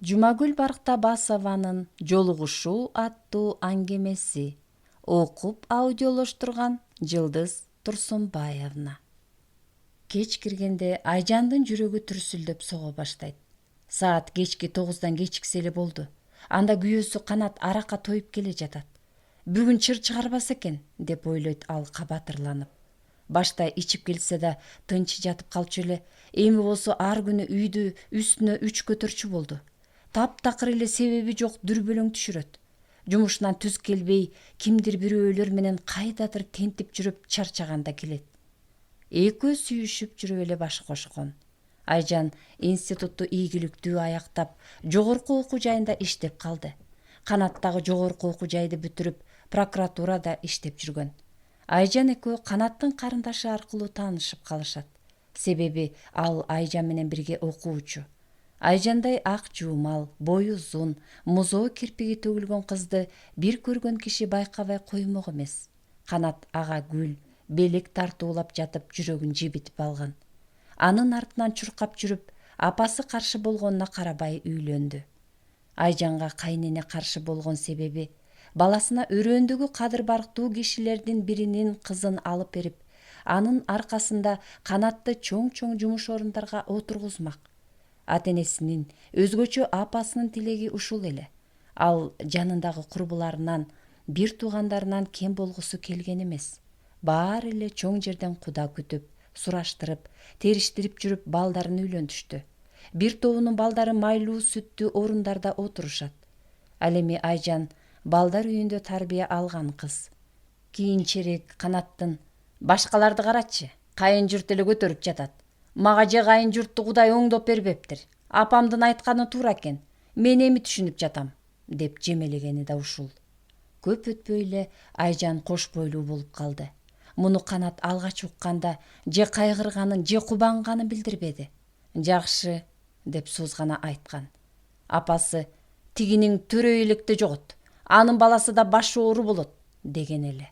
Жумагүл Барктабасованын «Жолугушуу» аттуу аңгемеси. Окуп аудиолоштурган Жылдыз Турсунбаевна. Кеч киргенде Айжандын жүрөгү түрсүлдөп сого баштайт. Саат кечки 9-дан кечиксе эле болду. Анда күйөөсү Канат аракка тоюп келе жатат. Бүгүн чыр чыгарбас экен деп ойлойт ал кабатырланып. Башта ичип келсе да тынч жатып калчу эле. Эми болсо ар күнү үйдү үстүнө 3 көтөрчү болду. Таптакыр эле себеби жок дүрбөлөң түшүрөт. Жумушунан түз келбей, кимдир бирөөлөр менен кайдадыр тентип жүрүп чарчаганда келет. Экөө сүйүшүп жүрүп эле баш кошкон. Айжан институтту ийгиликтүү аяктап, жогорку окуу жайында иштеп калды. Канат дагы жогорку окуу жайды бүтүрүп, прокуратурада иштеп жүргөн. Айжан экөө Канаттын карындашы аркылуу таанышып калышат. Себеби ал Айжан менен бирге окуучу. Айжандай ак жуумал, бою узун, музоо кирпиги төгүлгөн кызды бир көргөн киши байкабай коймок эмес. Канат ага гүл, белек тартуулап жатып жүрөгүн жибитип алган. Анын артынан чуркап жүрүп, апасы каршы болгонуна карабай үйлөндү. Айжанга кайнене каршы болгон себеби баласына өрөөндөгү кадыр барктуу кишилердин биринин кызын алып берип, анын аркасында Канатты чоң жумуш орундарга отургузмак. Ата-энесинин, өзгөчө апасынын тилеги ушул эле. Ал жанындагы курбуларынан, бир туугандарынан кем болгусу келген эмес. Баары эле чоң жерден куда күтүп, сураштырып, териштирип жүрүп балдарын үйлөндүштү. Бир тобунун балдары майлуу сүттүү орундарда отурушат. Ал эми Айжан балдар үйүндө тарбия алган кыз. Кийинчерээк Канаттын: «Башкаларды карачы, кайын журт эле көтөрүп жатат. Мага же кайын журтту Кудай оңдоп бербептир. Апамдын айтканы туура экен. Мен эми түшүнүп жатам», деп жемелегени да ушул. Көп өтпөй эле Айжан кош бойлуу болуп калды. Муну Канат алгач укканда же кайгырганын, же кубанганын билдирбеди. «Жакшы», деп сууз гана айткан. Апасы: «Тигинин төрөй электе жогот. Анын баласы да башы оору болот», деген эле.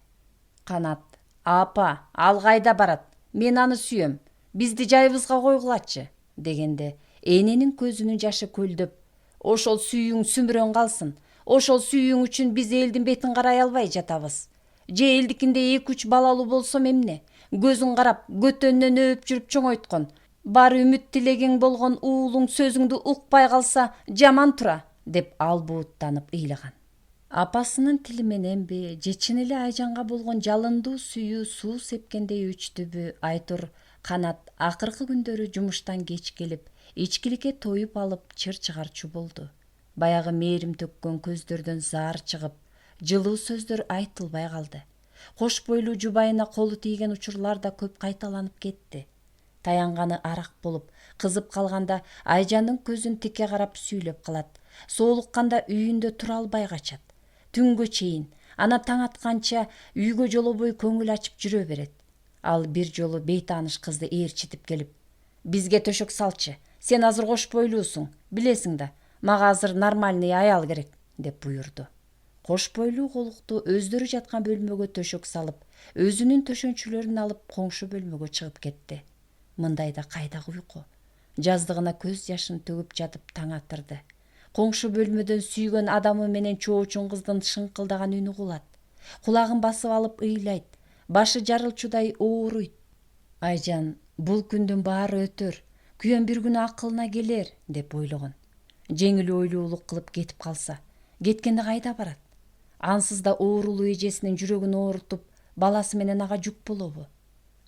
Канат: «Апа, ал кайда барат? Мен аны сүйөм. Бизди жайыбызга койгулачы», дегенде эненин көзүнүн жашы көлдөп: «Ошол сүйүүң сүмүрөн калсын. Ошол сүйүүң үчүн биз элдин бетин карай албай жатабыз. Же элдикинде 2-3 балалуу болсом эмне? Көзүң карап, көтөнүнөн өөп жүрүп чоңойткон. Бары үмүт тилегиң болгон уулуң сөзүңдү укпай калса жаман тура», деп албууттанып ыйлаган. Апасынын тили мененби, же чын эле Айжанга болгон жалындуу сүйүү суу сепкендей өчтүбү айтор Канат акыркы күндөрү жумуштан кеч келип, ичкиликке тоюп алып чыр чыгарчу болду. Баягы мээрим төккөн көздөрдөн заар чыгып, жылуу сөздөр айтылбай калды. Кош бойлуу жубайына колу тийген учурлар да көп кайталанып кетти. Таянганы арак болуп, кызып калганда Айжандын көзүн тикке карап сүйлөп калат. Соолукканда үйүндө тура албай качат. Түнгө чейин, ана таң атканча үйгө жолобой көңүл ачып жүрө берет. Ал бир жолу бейтааныш кызды ээрчитип келип: «Бизге төшөк салчы. Сен азыр кош бойлуусуң, билесиң да. Мага азыр нормальный аял керек», деп буйрду. Кош бойлуу колукту өздөрү жаткан бөлмөгө төшөк салып, өзүнүн төшөнчүлөрүн алып коңшу бөлмөгө чыгып кетти. Мындайда кайдагы уйку? Жаздыгына көз жашын төгүп жатып таң атырды. Коңшу бөлмөдөн сүйгөн адамы менен чоочун кыздын шыңкылдаган үнү угулат. Кулагын басып алып ыйлайт. Башы жарылчудай ооруйт. Айжан бул күндүн баары өтөр, күйөөм бир күнү акылына келер деп ойлогон. Жеңил ойлуулук кылып кетип калса, кеткенде кайда барат? Ансыз да оорулуу эжесинин жүрөгүн оорутуп, баласы менен ага жүк болобу?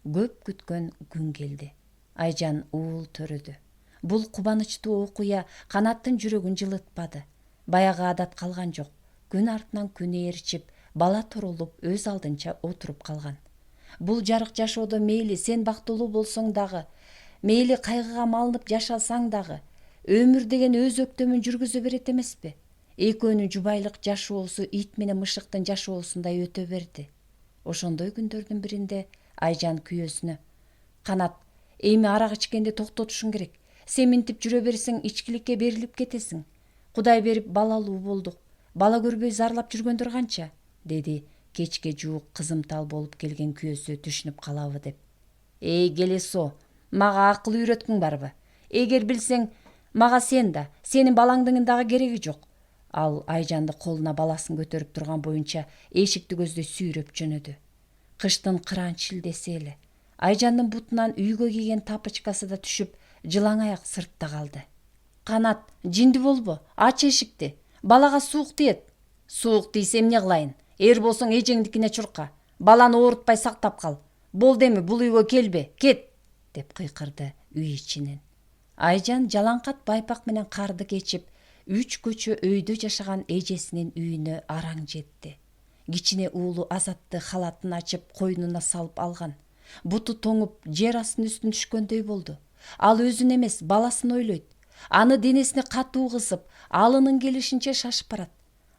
Көп күткөн күн келди. Айжан уул төрөдү. Бул кубанычтуу окуя Канаттын жүрөгүн жылытпады. Баягы адат калган жок. Күн артынан күн ээрчип, бала торулуп өз алдынча отуруп калган. Бул жарык жашоодо мейли сен бактылуу болсоң дагы, мейли кайгыга малынып жашасаң дагы, өмүр деген өз өктөмүн жүргүзө берет эмеспи? Экөөнүн жубайлык жашоосу ит менен мышыктын жашоосундай өтө берди. Ошондой күндөрдүн биринде Айжан күйөөсүнө: «Канат, эми арак ичкенди токтотушуң керек. Сен минтип жүрө берсең ичкиликке берилип кетесиң. Кудай берип балалуу болдук. Бала көрбөй зарлап жүргөндөр канча», деди кечке жуук кызымтал болуп келген күйөөсү түшүнүп калабы деп. «Эй келесо, мага акыл үйрөткүң барбы? Эгер билсең, Мага сен да, сенин балаңдын дагы кереги жок. Ал Айжанды колуна баласын көтөрүп турган боюнча эшикти көздөй сүйрөп жөнөдү. Кыштын кыранч шилдеси эле. Айжандын бутунан үйгө кийген тапочкасы да түшүп, жылаң аяк сыртта калды. Канат, жинди болбо, ач эшикти. Балага суук тиет. Суук тийсе эмне кылайын? Эр болсоң эжеңдикине чурка. Баланы оорутпай сактап кал. Болду эми бул үйгө келбе, кет, деп кыйкырды үй ичинен. Айжан жалаңкат байпак менен карды кечип, 3 көчө өйдө жашаган эжесинин үйүнө араң жетти. Кичине уулу Азатты халатын ачып койнуна салып алган. Буту тоңуп, жер астын үстүн түшкөндөй болду. Ал өзүн эмес, баласын ойлойт. Аны денесине катуу кысып, алынын келишинче шашып барат.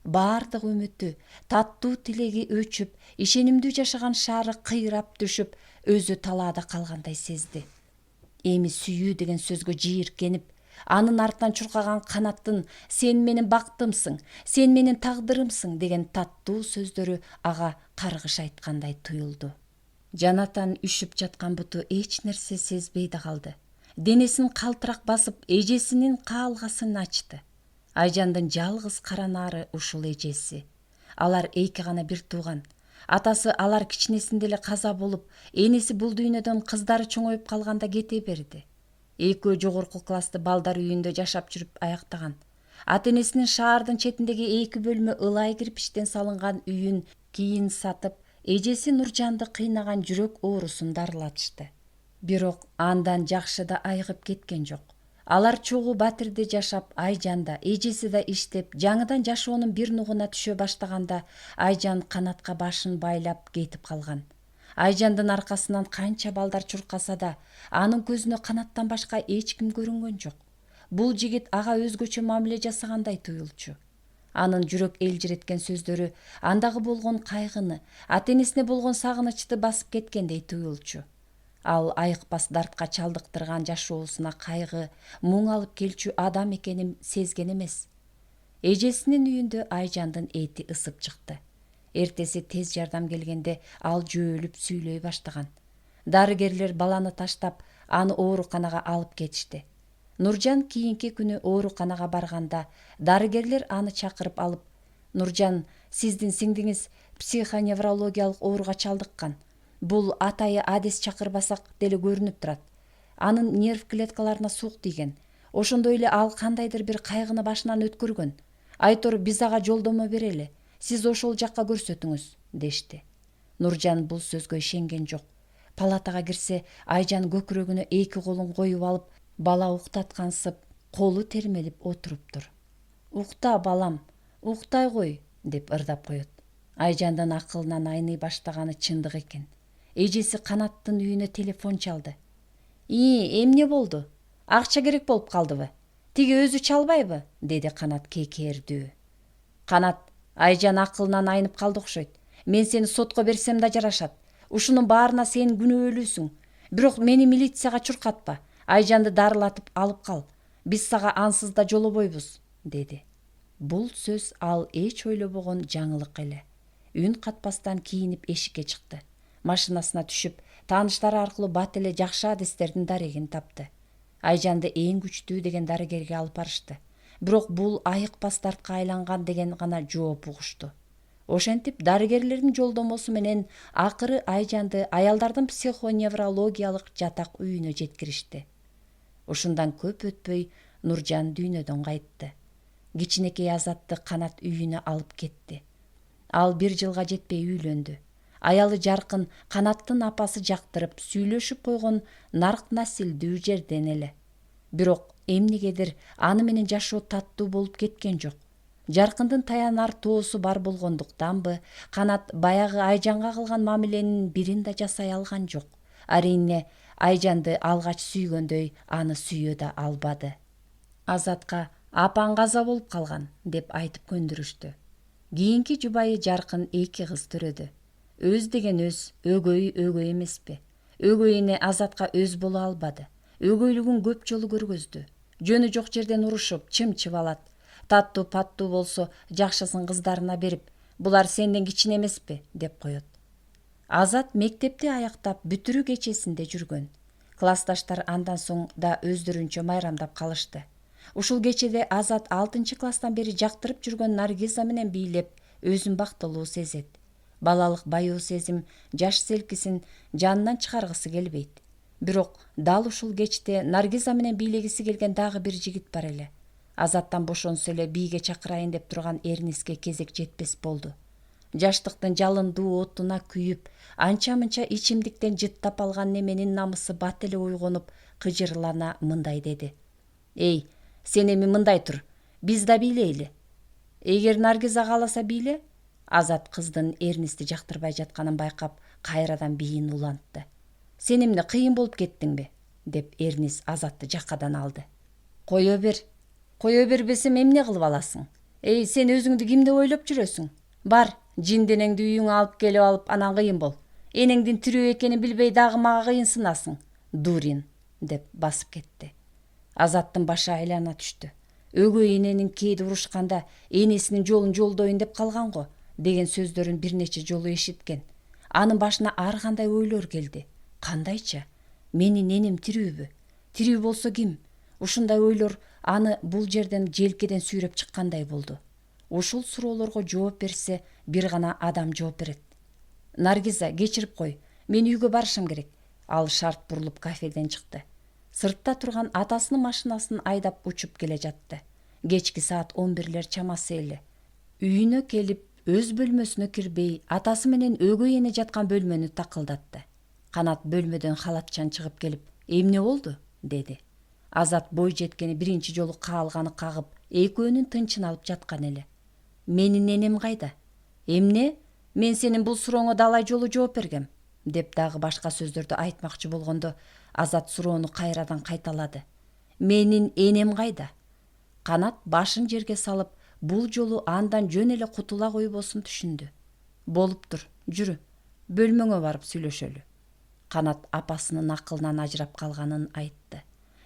Баардык үмүтү, таттуу тилеги өчүп, ишенимдүү жашаган шаары кыйрап түшүп, өзү талаада калгандай сезди. Эми сүйүү деген сөзгө жийиркенип, анын артынан чуркаган Канаттын «Сен менин бактымсың, сен менин тагдырымсың» деген таттуу сөздөрү ага каргыш айткандай туюлду. Жанатан үшүп жаткан буту эч нерсе сезбей да калды. Денесин калтырак басып, эжесинин каалгасын ачты. Айжандын жалгыз кара наары ушул эжеси. Алар эки гана бир тууган. Атасы алар кичинесинде эле каза болуп, энеси бул дүйнөдөн кыздары чоңоюп калганда кете берди. Экөө жогорку классты балдар үйүндө жашап жүрүп аяктаган. Ата-энесинин шаардын четиндеги 2 бөлмө ылай кирпичтен салынган үйүн кийин сатып, эжеси Нуржанды кыйнаган жүрөк оорусун дарылатышты. Бирок андан жакшы да айыгып кеткен жок. Алар чогуу Батирде жашап, Айжан да, эжеси да иштеп, жаңыдан жашоонун бир нугуна түшө баштаганда Айжан Канатка башын байлап кетип калган. Айжандын аркасынан канча балдар чуркаса да, анын көзүнө Канаттан башка эч ким көрүнгөн жок. Бул жигит ага өзгөчө мамиле жасагандай туюлчу. Анын жүрөк элжиреткен сөздөрү андагы болгон кайгыны, ата-энесине болгон сагынычты басып кеткендей туюлчу. Ал айыкпас дартка чалдыктырган жашоосуна кайгы, муң алып келчү адам экенин сезген эмес. Эжесинин үйүндө Айжандын эти ысып чыкты. Эртеси тез жардам келгенде ал жөөлүп сүйлөй баштаган. Дарыгерлер баланы таштап, аны ооруканага алып кетишти. Нуржан кийинки күнү ооруканага барганда, дарыгерлер аны чакырып алып, «Нуржан, сиздин сиңдиңиз психоневрологиялык ооруга чалдыккан. Бул атайы адес чакырбасак деле көрүнүп турат. Анын нерв клеткаларына суук тийген. Ошондой эле ал кандайдыр бир кайгыны башынан өткөргөн. Айтор биз ага жолдомо берели. Сиз ошол жакка көрсөтүңүз», дешти. Нуржан бул сөзгө ишенген жок. Палатага кирсе, Айжан көкүрөгүнө 2 колун коюп алып, бала уктаткансып, колу термелип отуруптур. «Укта, балам, уктай кой», деп ырдап коет. Айжандын акылынан айный баштаганы чындык экен. Эжеси Канаттын үйүнө телефон чалды. Эмне болду? Акча керек болуп калдыбы? Тиги өзү чалбайбы?» деди Канат кекердүү. «Канат, Айжан акылынан айнып калды окшойт. Мен сени сотко берсем да жарашат. Ушунун баарына сен күнөөлүүсүң. Бирок мени милицияга чуркатпа. Айжанды дарылатып алып кал. Биз сага ансыз да жолобойбуз», деди. Бул сөз ал эч ойлобогон жаңылык эле. Үн катпастан кийинип эшикке чыкты. Машинасына түшүп, тааныштары аркылуу бат эле жакшы адистердин дарегин тапты. Айжанды эң күчтүү деген дарыгерге алып барышты. Бирок бул айыкпас дартка айланган деген гана жооп угушту. Ошентип дарыгерлердин жолдомосу менен акыры Айжанды аялдардын психоневрологиялык жатак үйүнө жеткиришти. Ушундан көп өтпөй Нуржан дүйнөдөн кайтты. Кичинекей Азатты Канат үйүнө алып кетти. Ал 1 жылга жетпей үйлөндү. Аялы Жаркын Канаттын апасы жактырып сүйлөшүп койгон нарк насилдүү жерден эле. Бирок эмнегедир аны менен жашоо таттуу болуп кеткен жок. Жаркындын таянар тоосу бар болгондуктанбы, Канат баягы Айжанга кылган мамиленин бирин да жасай алган жок. Арине, Айжанды алгач сүйгөндөй аны сүйө да албады. Азатка «Апаң каза болуп калган» деп айтып көндүрүштү. Кийинки жубайы Жаркын 2 кыз төрөдү. Өз деген өз, өгөй эмеспи. Өгөй эне Азатка өз боло албады. Өгөйлүгүн көп жолу көргөздү. Жөнү жок жерден урушуп, чымчып алат. Таттуу паттуу болсо, жакшысын кыздарына берип, «Булар сенден кичине эмеспи?» деп коет. Азат мектепти аяктап, бүтүрүү кечесинде жүргөн. Классташтар андан соң да өздөрүнчө майрамдап калышты. Ушул кечеде Азат 6-класстан бери жактырып жүргөн Наргиза менен бийлеп өзүн бактылуу сезет. Балалык баюу сезим жаш селкисин жанынан чыгаргысы келбейт. Бирок дал ушул кечте Наргиза менен бийлегиси келген дагы бир жигит бар эле. Азаттан бошонсо эле бийге чакырайын деп турган Эрниске кезек жетпес болду. Жаштыктын жалындуу отуна күйүп, анча-мынча ичимдиктен жыттап алган неменин намысы бат эле ойгонуп, кыжырлана мындай деди: «Эй, сен эми мындай тур, биз да бийлейли. Эгер Наргиза кааласа бийле». Азат кыздын Эрнисти жактырбай жатканын байкап, кайрадан бийин улантты. «Сен эмне кыйын болуп кеттиңби?» деп Эрнис Азатты жакадан алды. Кое бербесем эмне кылып аласың? Эй, сен өзүңдү ким деп ойлоп жүрөсүң? Бар, жинденеңди үйүңө алып келип алып, анан кыйын бол. Энеңдин тирүү экенин билбей дагы мага кыйынсынасың. Дурин, деп басып кетти. Азаттын башы айлана түштү. Өгөй эненин кээде урушканда энесинин жолун жолдоюн деп калган го деген сөздөрүн бир нече жолу эшиткен. Анын башына ар кандай ойлор келди. Кандайча? Менин энем тирүүбү? Тирүү болсо ким? Ушундай ойлор аны бул жерден желкеден сүйрөп чыккандай болду. Ушул суроолорго жооп берсе, бир гана адам жооп берет. Наргиза, кечирип кой, мен үйгө барышым керек. Ал шарт бурулуп кафеден чыкты. Сыртта турган атасынын машинасын айдап учуп келе жатты. Кечки саат 11-лер чамасы эле. Үйүнө келип, өз бөлмөсүнө кирбей, атасы менен өгөй эне жаткан бөлмөнү такылдатты. Канат бөлмөдөн халатчан чыгып келип, «Эмне болду?» деди. Азат бой жеткени биринчи жолу каалганы кагып, экөөнүн тынчын алып жаткан эле. «Менин энем кайда?» «Эмне? Мен сенин бул сурооңо далай жолу жооп бергем», деп дагы башка сөздөрдү айтмакчы болгондо, Азат суроону кайрадан кайталады. «Менин энем кайда?» Канат башын жерге салып, бул жолу андан жөн эле кутула койбосун түшүндү. «Болуптур, жүрү, бөлмөңө барып сүйлөшөлү». Канат апасынын акылынан ажырап калганын айтты.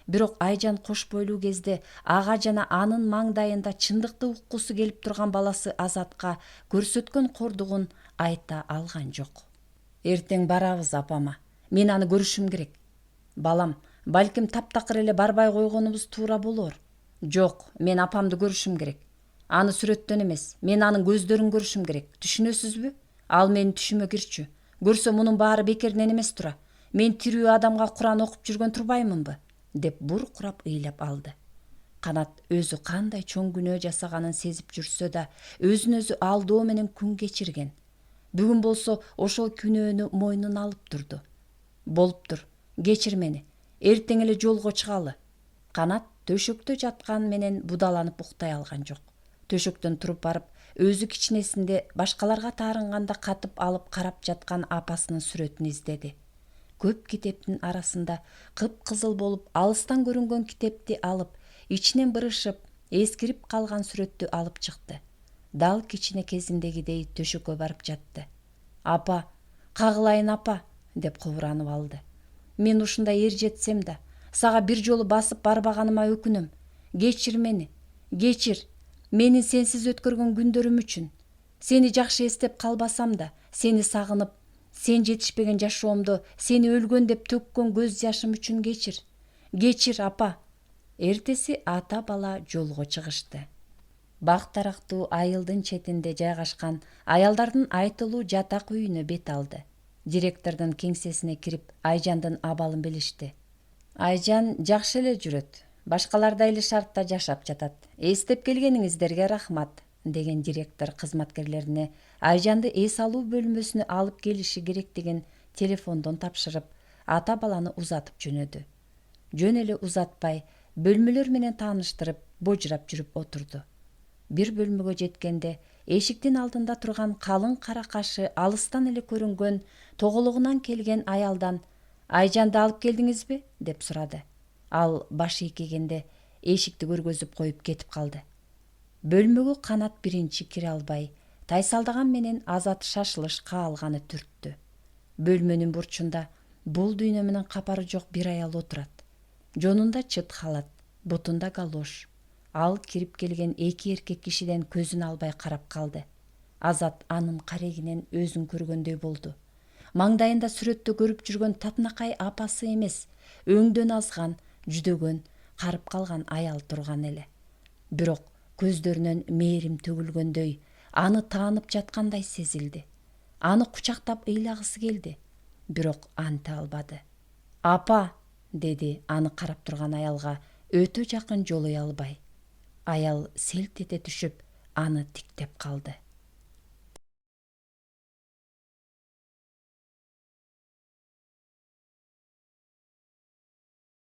Бирок Айжан кош бойлуу кезде ага жана анын маңдайында чындыкты уккусу келип турган баласы Азатка көрсөткөн кордугун айта алган жок. «Эртең барабыз апама. Мен аны көрүшүм керек». «Балам, балким таптакыр эле барбай койгонубуз туура болор». «Жок, мен апамды көрүшүм керек. Аны сүрөттөн эмес, мен анын көздөрүн көрүшүм керек. Түшүнөсүзбү? Ал менин түшүмө кирчү. Көрсө мунун баары бекеринен эмес тура. Мен тирүү адамга Куран окуп жүргөн турбаймынбы?» деп буркурап ыйлап алды. Канат өзү кандай чоң күнөө жасаганын сезип жүрсө да, өзүн өзү алдоо менен күн кечирген. Бүгүн болсо ошол күнөөнү мойнуна алып турду. «Болуптур, кечир мени. Эртең эле жолго чыгалы». Канат төшөктө жаткан менен будаланып уктай алган жок. Төшөктөн туруп барып, өзү кичинесинде башкаларга таарынганда катып алып карап жаткан апасынын сүрөтүн издеди. Көп китептин арасында кыпкызыл болуп алыстан көрүнгөн китепти алып, ичинен бырышып, эскирип калган сүрөттү алып чыкты. Дал кичине кезиндегидей төшөккө барып жатты. «Апа, кагылайын апа», деп кобуранып алды. «Мен ушундай эр жетсем да, сага бир жолу басып барбаганыма өкүнөм. Кечир мени, кечир. Менин сенсиз өткөргөн күндөрүм үчүн. Сени жакшы эстеп калбасам да, сени сагынып, сен жетишпеген жашоомдо сени өлгөн деп төккөн көз жашым үчүн кечир. Кечир апа». Эртеси ата бала жолго чыгышты. Бак тарактуу айылдын четинде жайгашкан аялдардын айтылуу жатак үйүнө бет алды. Директордун кеңсесине кирип, Айжандын абалын билишти. «Айжан жакшы эле жүрөт. Башкалардай эле шартта жашап жатат. Эстеп келгениңиздерге рахмат», деген директор кызматкерлерине Айжанды эс алуу бөлмөсүнө алып келиши керектигин телефондон тапшырып, ата баланы узатып жөнөдү. Жөн эле узатпай, бөлмөлөр менен тааныштырып, божурап жүрүп отурду. Бир бөлмөгө жеткенде, эшиктин алдында турган калың кара кашы алыстан эле көрүнгөн тоголугунан келген аялдан «Айжанды алып келдиңизби?» деп сурады. Ал баш ийкегенде эшикти көргөзүп коюп кетип калды. Бөлмөгө Канат биринчи кире албай, тайсалдаган менен Азат шашылыш каалганы түрттү. Бөлмөнүн бурчунда бул дүйнө менен капары жок бир аял отурат. Жонунда чыт халат, бутунда галош. Ал кирип келген эки эркек кишиден көзүн албай карап калды. Азат анын карегинен өзүн көргөндөй болду. Маңдайында сүрөттө көрүп жүргөн татынакай апасы эмес, өңдөн азган, жүдөгөн, карып калган аял турган эле. Бирок көздөрүнөн мээрим төгүлгөндөй, аны таанып жаткандай сезилди. Аны кучактап ыйлагысы келди, бирок анта албады. «Апа!» деди аны карап турган аялга өтө жакын жолуй албай. Аял селт эте түшүп, аны тиктеп калды.